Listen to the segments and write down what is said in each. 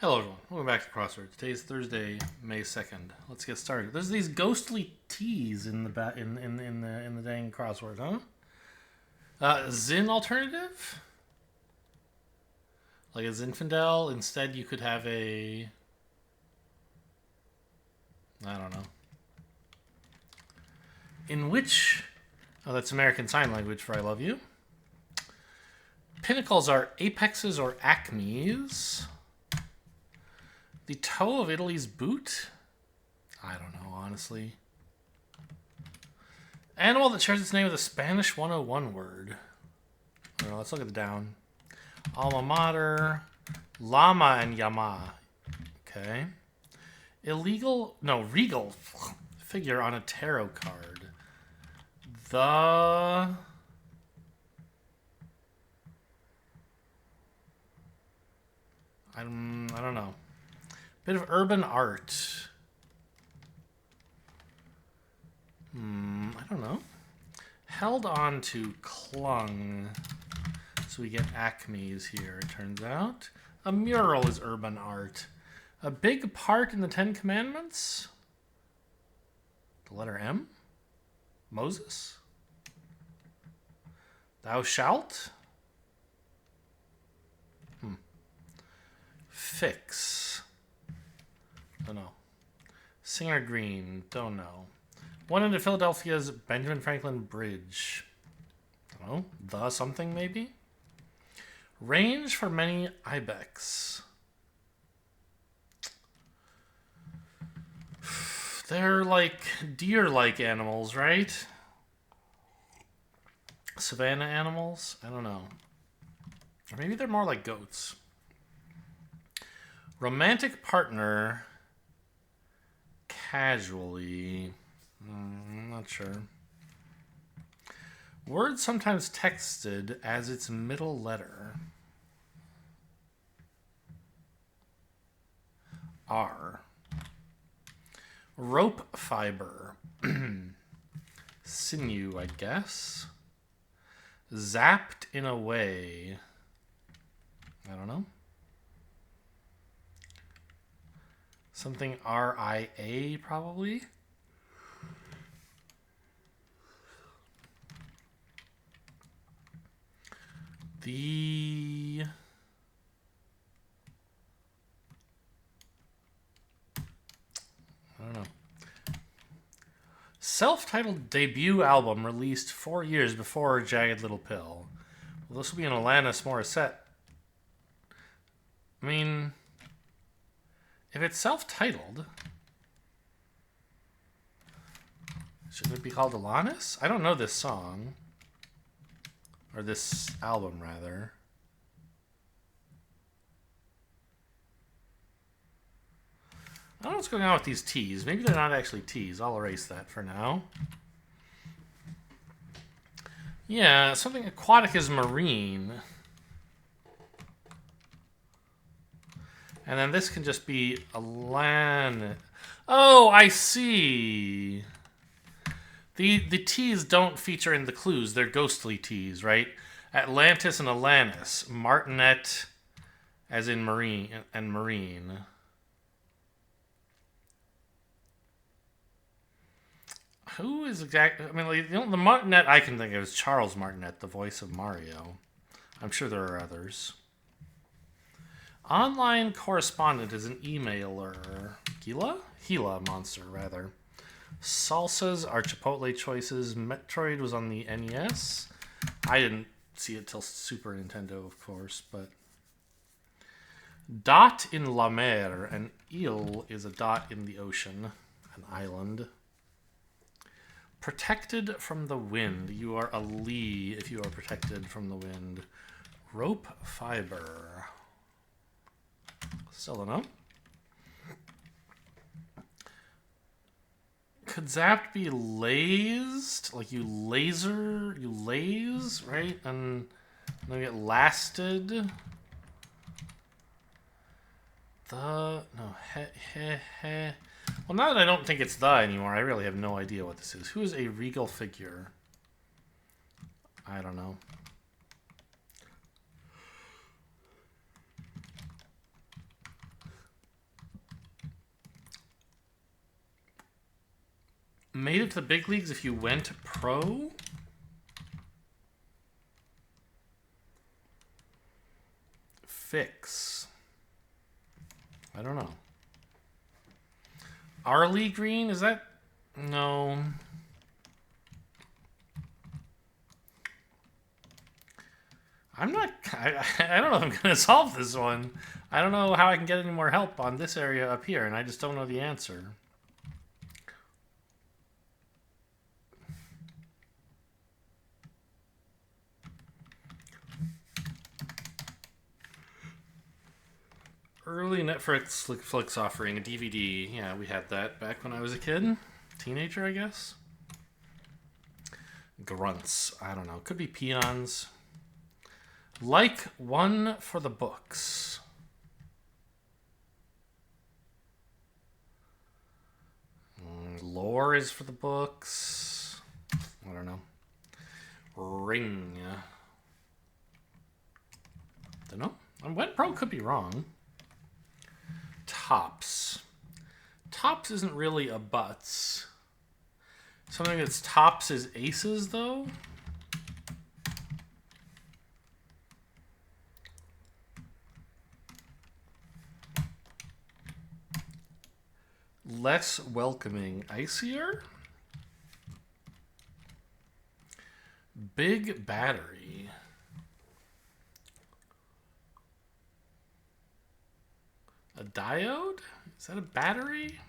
Hello everyone, welcome back to Crossword. Today's Thursday, May 2nd. Let's get started. There's these ghostly T's in the in the dang crossword, huh? Zin alternative? Like a Zinfandel. Instead you could have a... I don't know. In which... Oh, that's American Sign Language for I love you. Pinnacles are apexes or acmes. The toe of Italy's boot? I don't know, honestly. Animal that shares its name with a Spanish 101 word. I don't know, let's look at the down. Alma mater. Llama and Yama. Okay. Regal figure on a tarot card. I don't know. Bit of urban art. I don't know. Held on to clung. So we get acmes here, it turns out. A mural is urban art. A big part in the Ten Commandments? The letter M? Moses? Thou shalt? Fix. Don't know. Singer Green. Don't know. One into Philadelphia's Benjamin Franklin Bridge. Don't know. The something, maybe? Range for many ibex. They're like deer-like animals, right? Savannah animals? I don't know. Or maybe they're more like goats. Romantic partner... Casually. I'm not sure. Word sometimes texted as its middle letter. R. Rope fiber. Sinew, I guess. Zapped in a way. I don't know. Something RIA, probably? I don't know. Self-titled debut album released 4 years before Jagged Little Pill. Well, this will be an Alanis Morissette. I mean... If it's self-titled, shouldn't it be called Alanis? I don't know this song. Or this album, rather. I don't know what's going on with these T's. Maybe they're not actually T's. I'll erase that for now. Yeah, something aquatic is marine. And then this can just be Oh, I see. The T's don't feature in the clues. They're ghostly T's, right? Atlantis and Alanis. Martinet, as in marine, and marine. Who is exactly... I mean, like, the Martinet I can think of is Charles Martinet, the voice of Mario. I'm sure there are others. Online correspondent is an emailer. Gila monster, rather. Salsas are Chipotle choices. Metroid was on the NES. I didn't see it till Super Nintendo, of course, but... Dot in la mer. An eel is a dot in the ocean. An island. Protected from the wind. You are a lee if you are protected from the wind. Rope fiber. Still don't know. Could zapped be lased? Like you laze, right? And then get lasted. Well, now that I don't think it's the anymore, I really have no idea what this is. Who is a regal figure? I don't know. Made it to the big leagues if you went pro? Fix. I don't know. Arlie Green? Is that... No. I'm not... I don't know if I'm going to solve this one. I don't know how I can get any more help on this area up here, and I just don't know the answer. Early Netflix flicks offering a DVD. Yeah, we had that back when I was a kid. Teenager, I guess. Grunts. I don't know. Could be peons. Like one for the books. Lore is for the books. I don't know. Ring. Don't know. Went pro could be wrong. Tops. Tops isn't really a butts. Something that's tops is aces, though. Less welcoming. Icier. Big battery. A diode? Is that a battery?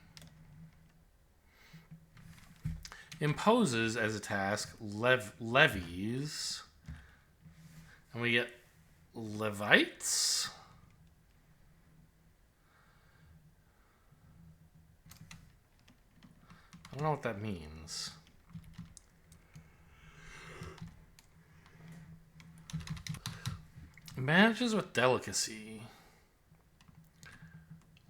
Imposes as a task levies. And we get Levites. I don't know what that means. Manages with delicacy.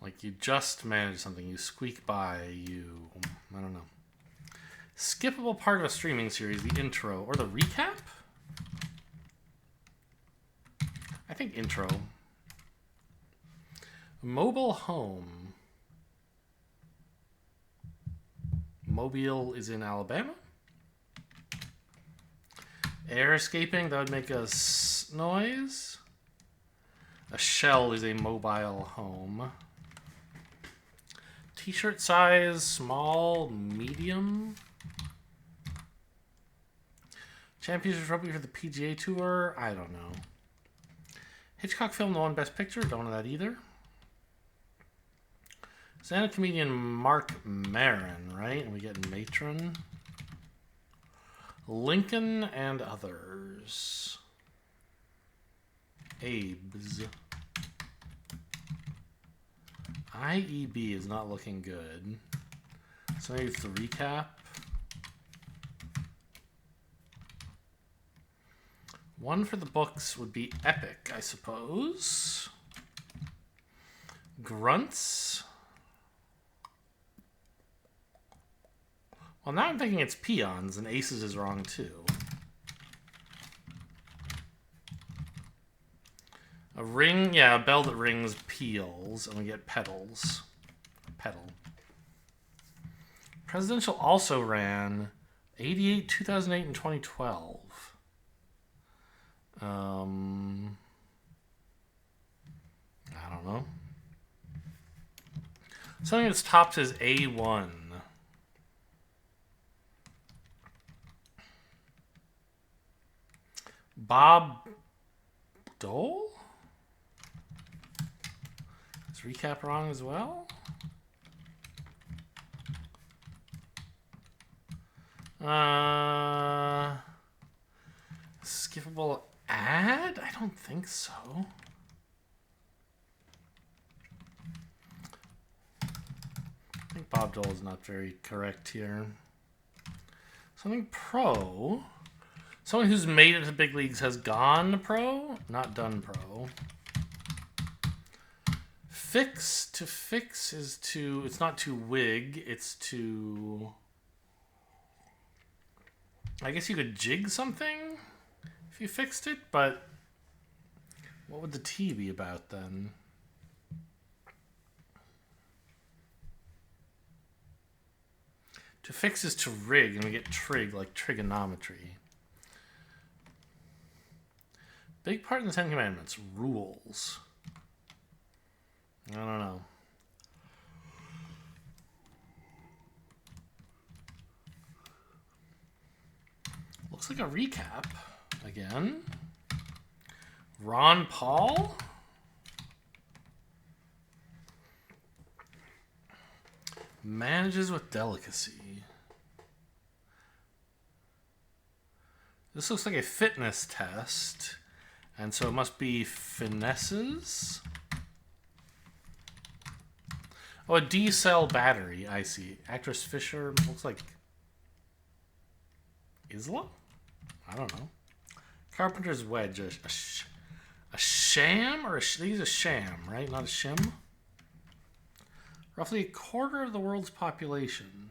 Like you just manage something, you squeak by, I don't know. Skippable part of a streaming series, the intro, or the recap? I think intro. Mobile home. Mobile is in Alabama. Air escaping, that would make a noise. A shell is a mobile home. T-shirt size, small, medium. Championship trophy for the PGA Tour, I don't know. Hitchcock film that won Best Picture, don't know that either. Stand-up comedian Mark Maron, right? And we get Matron. Lincoln and others. Abe's. IEB is not looking good. So maybe it's the recap. One for the books would be epic, I suppose. Grunts. Well, now I'm thinking it's peons, and aces is wrong too. A ring, yeah, a bell that rings peels, and we get petals. Petal. Presidential also ran 88, 2008, and 2012. I don't know. Something that's tops is A1. Bob Dole? Is recap wrong as well? Skippable ad? I don't think so. I think Bob Dole is not very correct here. Something pro. Someone who's made it to big leagues has gone pro, not done pro. Fix, to fix is to, it's not to wig, it's to, I guess you could jig something if you fixed it, but what would the T be about then? To fix is to rig, and we get trig, like trigonometry. Big part in the Ten Commandments. Rules. I don't know. Looks like a recap. Again. Ron Paul? Manages with delicacy. This looks like a fitness test. And so it must be finesses. Oh, a D-cell battery. I see. Actress Fisher looks like Isla? I don't know. Carpenter's wedge. A sham? Or these a sham, right? Not a shim? Roughly a quarter of the world's population.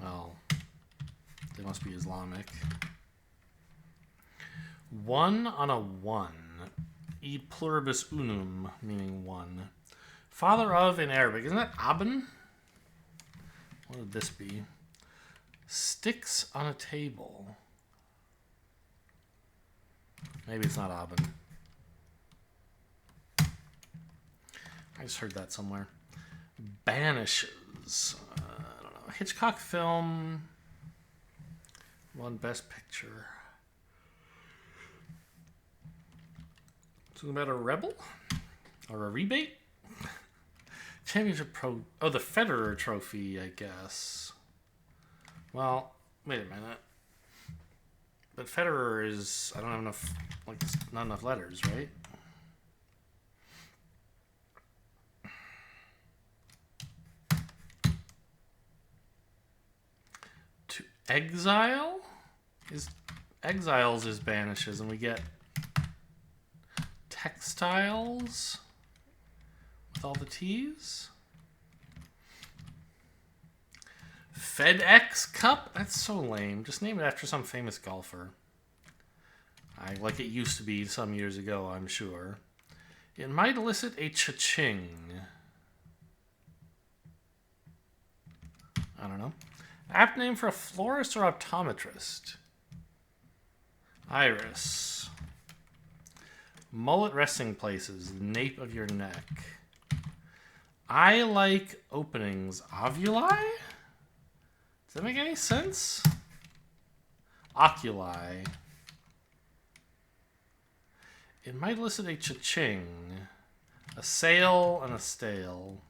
Well, they must be Islamic. One on a one. E pluribus unum, meaning one. Father of in Arabic. Isn't that Aben? What would this be? Sticks on a table. Maybe it's not Aben. I just heard that somewhere. Banishes. I don't know. Hitchcock film. Won Best Picture. Something about a rebel? Or a rebate? Championship Pro... Oh, the Federer Trophy, I guess. Well, wait a minute. But Federer is... I don't have enough... Like, not enough letters, right? To exile? Exiles is banishes, and we get... Textiles with all the T's. FedEx Cup? That's so lame. Just name it after some famous golfer. Like it used to be some years ago, I'm sure. It might elicit a cha-ching. I don't know. Apt name for a florist or optometrist? Iris. Mullet resting places, the nape of your neck. I like openings. Ovuli? Does that make any sense? Oculi. It might elicit a cha-ching. A sail and a stale.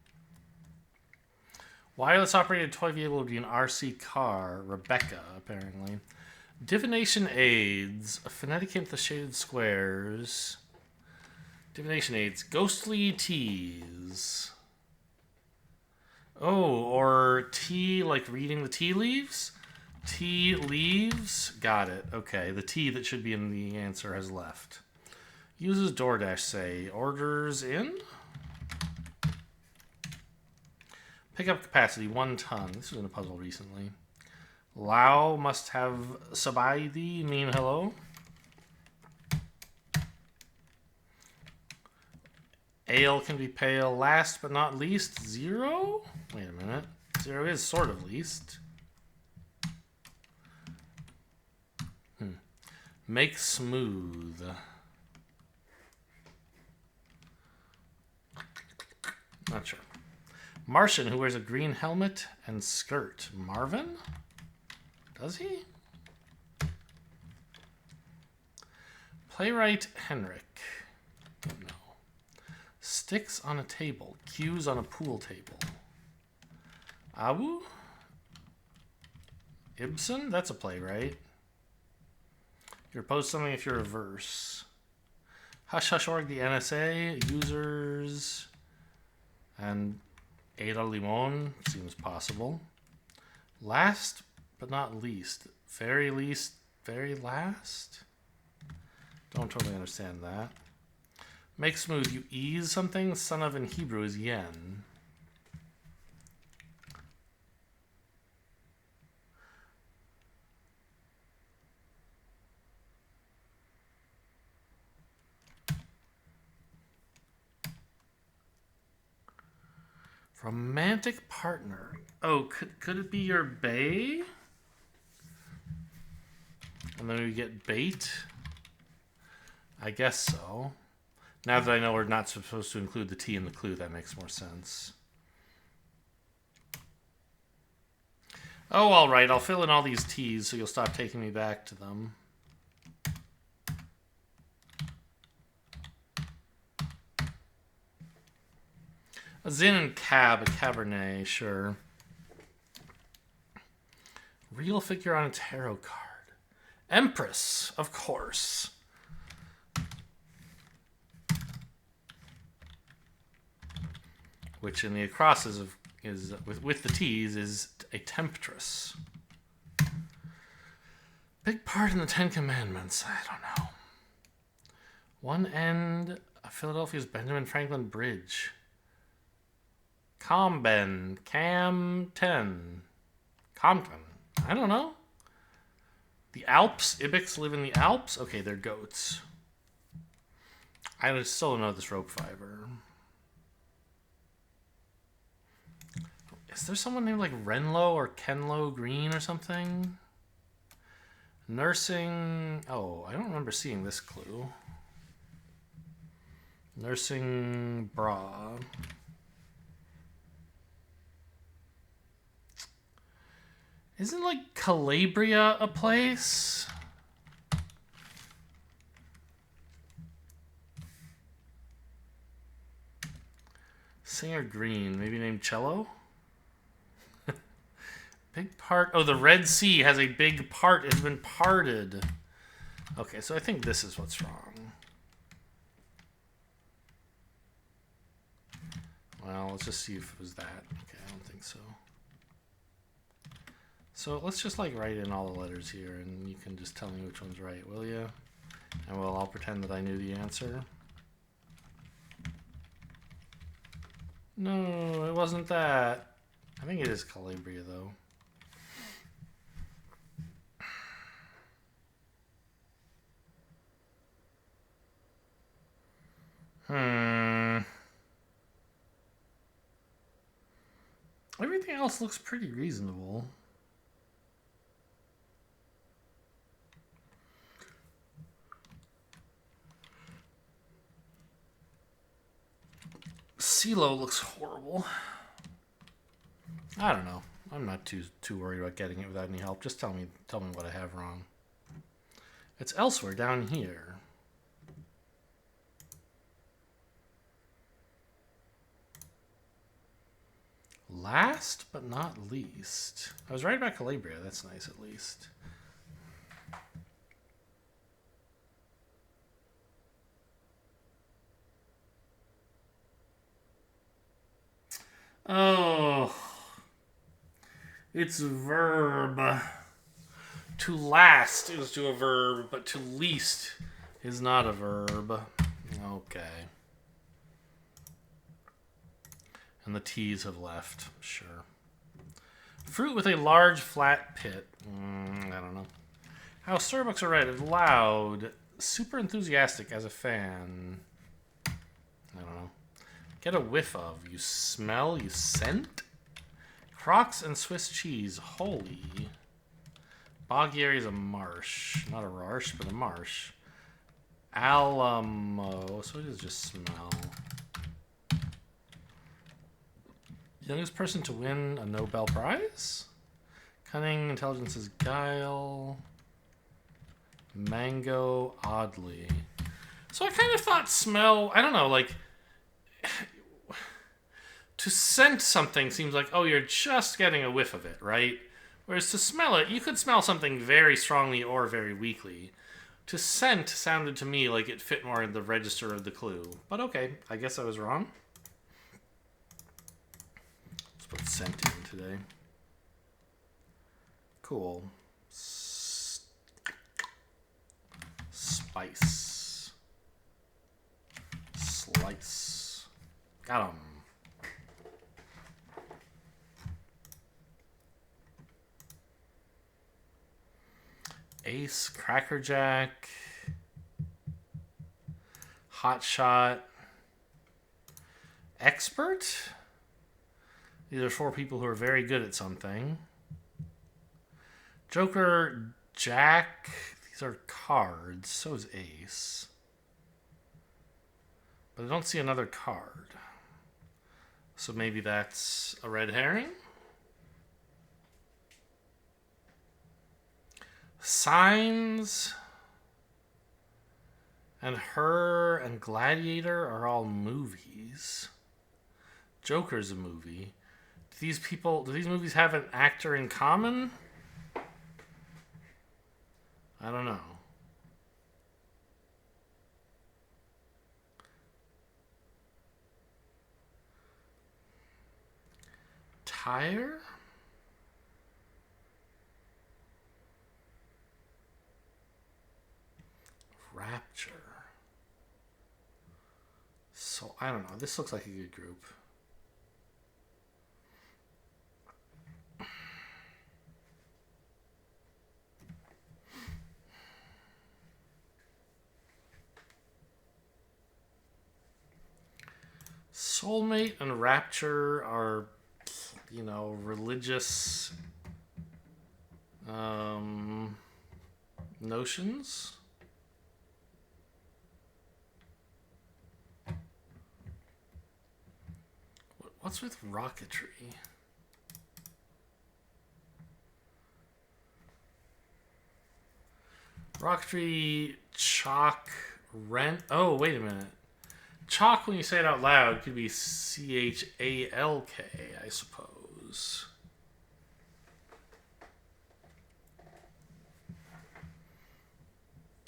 Wireless operated toy vehicle would be an RC car. Rebecca, apparently. Divination aids. A phonetic hint, the shaded squares. Divination aids. Ghostly teas. Oh, or tea, like reading the tea leaves? Tea leaves? Got it. Okay, the tea that should be in the answer has left. Uses DoorDash, say. Orders in? Pickup capacity, 1 ton. This was in a puzzle recently. Lao must have sabaidi, mean hello. Ale can be pale. Last but not least, 0? Wait a minute. 0 is sort of least. Make smooth. Not sure. Martian, who wears a green helmet and skirt. Marvin? Does he? Playwright Henrik. Don't know. Sticks on a table. Cues on a pool table. Abu? Ibsen? That's a playwright. You're opposed something if you're a verse. Hush Hush Org, the NSA. Users. And Ada Limon. Seems possible. Last but not least. Very least. Very last? Don't totally understand that. Make smooth. You ease something. Son of in Hebrew is yen. Romantic partner. Oh, could it be your bae? And then we get bait? I guess so. Now that I know we're not supposed to include the T in the clue, that makes more sense. Oh, all right. I'll fill in all these T's so you'll stop taking me back to them. A Zin and Cab, a Cabernet, sure. Real figure on a tarot card. Empress, of course. Which in the acrosses is with the T's is a temptress. Big part in the Ten Commandments. I don't know. One end of Philadelphia's Benjamin Franklin Bridge. Compton. Compton. I don't know. The Alps. Ibex live in the Alps? Okay, they're goats. I still don't know this rope fiber. Is there someone named like Renlo or Kenlo Green or something? Nursing. Oh, I don't remember seeing this clue. Nursing bra. Isn't like Calabria a place? Singer Green, maybe named Cello? Big part. Oh, the Red Sea has a big part. It's been parted. Okay, so I think this is what's wrong. Well, let's just see if it was that. Okay, I don't think so. So let's just like write in all the letters here and you can just tell me which one's right, will you? And well, I'll pretend that I knew the answer. No, it wasn't that. I think it is Calabria though. Everything else looks pretty reasonable. CeeLo looks horrible. I don't know. I'm not too worried about getting it without any help. Just tell me what I have wrong. It's elsewhere down here. Last but not least. I was right about Calabria. That's nice at least. Oh. It's verb. To last is to a verb, but to least is not a verb. Okay. And the T's have left. Sure. Fruit with a large flat pit. I don't know. How Starbucks are red. Loud. Super enthusiastic as a fan. I don't know. Get a whiff of. You smell. You scent. Crocs and Swiss cheese. Holy. Boggieri is a marsh. Not a marsh, but a marsh. Alamo. So it is just smell. Youngest person to win a Nobel Prize? Cunning, intelligence is guile. Mango, oddly. So I kind of thought smell, I don't know, like, to scent something seems like, oh, you're just getting a whiff of it, right? Whereas to smell it, you could smell something very strongly or very weakly. To scent sounded to me like it fit more in the register of the clue. But okay, I guess I was wrong. Put scent in today. Cool. Spice. Slice. Got 'em. Ace, Crackerjack. Hot Shot. Expert? These are 4 people who are very good at something. Joker, Jack. These are cards. So is Ace. But I don't see another card. So maybe that's a red herring? Signs and Her and Gladiator are all movies. Joker's a movie. Do these movies have an actor in common? I don't know. Tire? Rapture. So, I don't know. This looks like a good group. Soulmate and Rapture are, religious notions. What's with rocketry? Rocketry, chalk, rent. Oh, wait a minute. Chalk, when you say it out loud, could be CHALK, I suppose.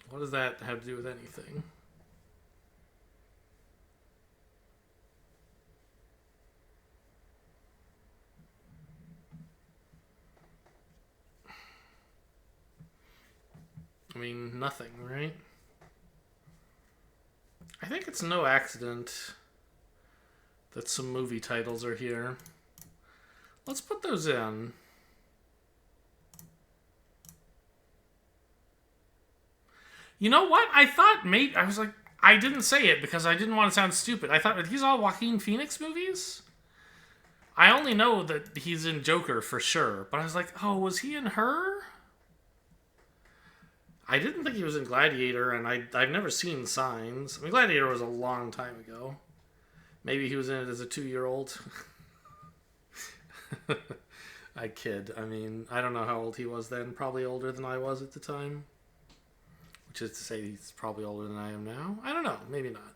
What does that have to do with anything? I mean, nothing, right? I think it's no accident that some movie titles are here. Let's put those in. You know what? I thought I was like, I didn't say it because I didn't want to sound stupid. I thought, are these all Joaquin Phoenix movies? I only know that he's in Joker for sure, but I was like, oh, was he in Her? I didn't think he was in Gladiator, and I've never seen Signs. I mean, Gladiator was a long time ago. Maybe he was in it as a 2-year-old. I kid. I mean, I don't know how old he was then. Probably older than I was at the time. Which is to say he's probably older than I am now. I don't know. Maybe not.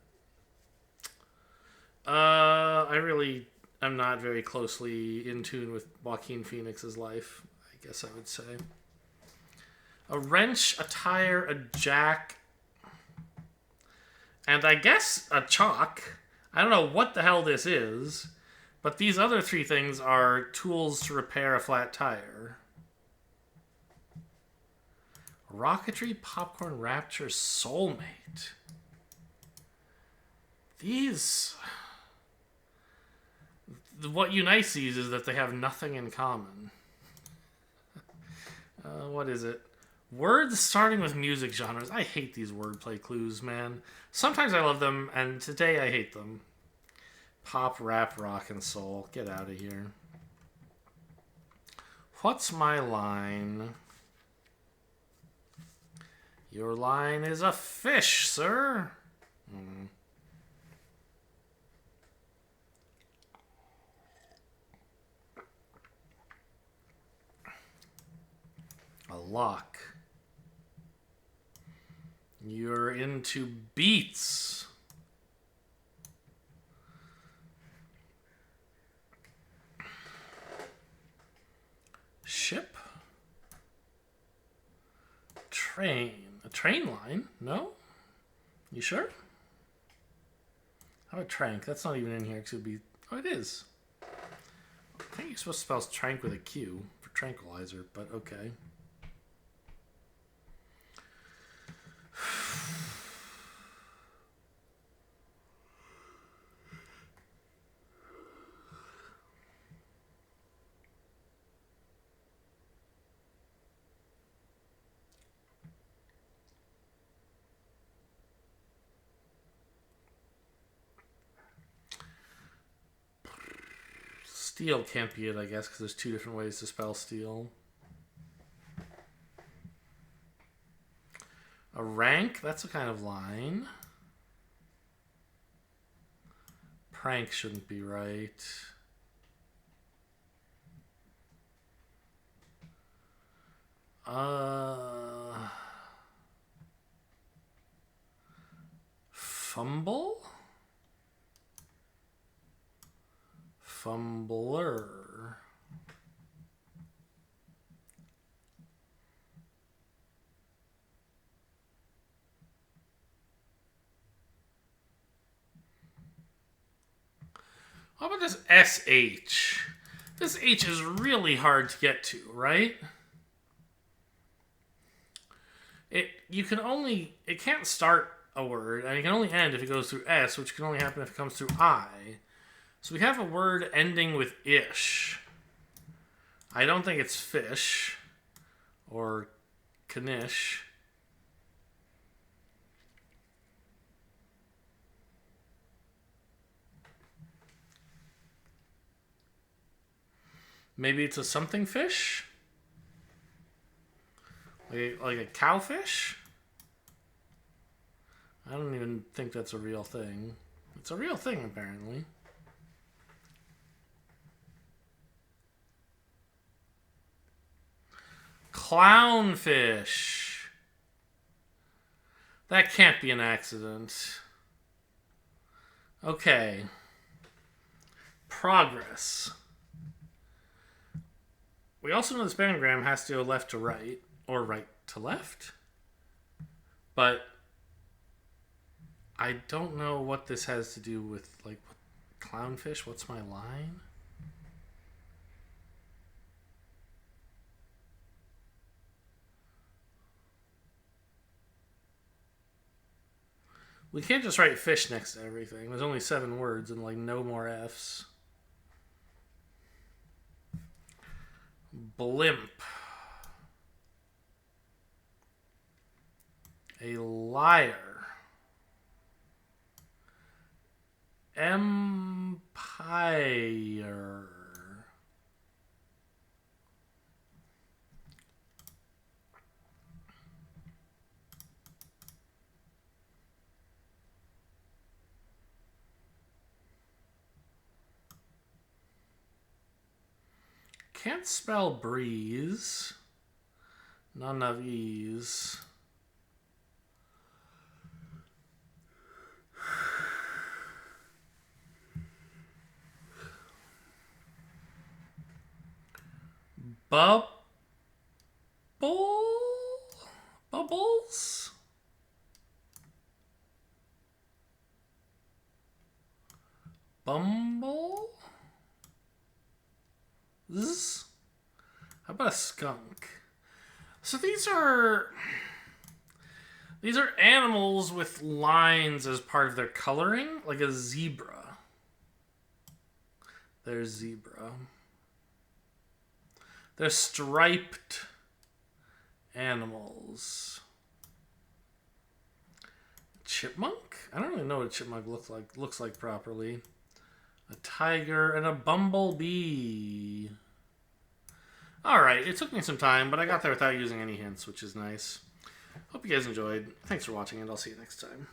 I really am not very closely in tune with Joaquin Phoenix's life, I guess I would say. A wrench, a tire, a jack, and I guess a chalk. I don't know what the hell this is, but these other 3 things are tools to repair a flat tire. Rocketry, popcorn, rapture, soulmate. These... What unites these is that they have nothing in common. What is it? Words starting with music genres. I hate these wordplay clues, man. Sometimes I love them, and today I hate them. Pop, rap, rock, and soul. Get out of here. What's my line? Your line is a fish, sir. A lock. You're into beats. Ship. Train. A train line? No? You sure? How about trank? That's not even in here because it would be... Oh, it is. I think you're supposed to spell trank with a Q for tranquilizer, but okay. Steel can't be it, I guess, because there's two different ways to spell steel. A rank, that's a kind of line. Prank shouldn't be right. Fumble? Fumbler. How about this SH? This H is really hard to get to, right? It can't start a word, and it can only end if it goes through S, which can only happen if it comes through I. So we have a word ending with ish. I don't think it's fish or knish. Maybe it's a something fish? Like a cowfish? I don't even think that's a real thing. It's a real thing, apparently. Clownfish. That can't be an accident. Okay. Progress. We also know the spanagram has to go left to right, or right to left. But I don't know what this has to do with, like, clownfish. What's my line? We can't just write fish next to everything. There's only 7 words and, like, no more F's. Blimp. A liar. Empire. Can't spell breeze. None of these. Bubbles? Bumble? Zzz? How about a skunk? So these are animals with lines as part of their coloring, like a zebra. There's zebra. They're striped animals. Chipmunk? I don't really know what a chipmunk looks like properly. A tiger and a bumblebee. Alright, it took me some time, but I got there without using any hints, which is nice. Hope you guys enjoyed. Thanks for watching, and I'll see you next time.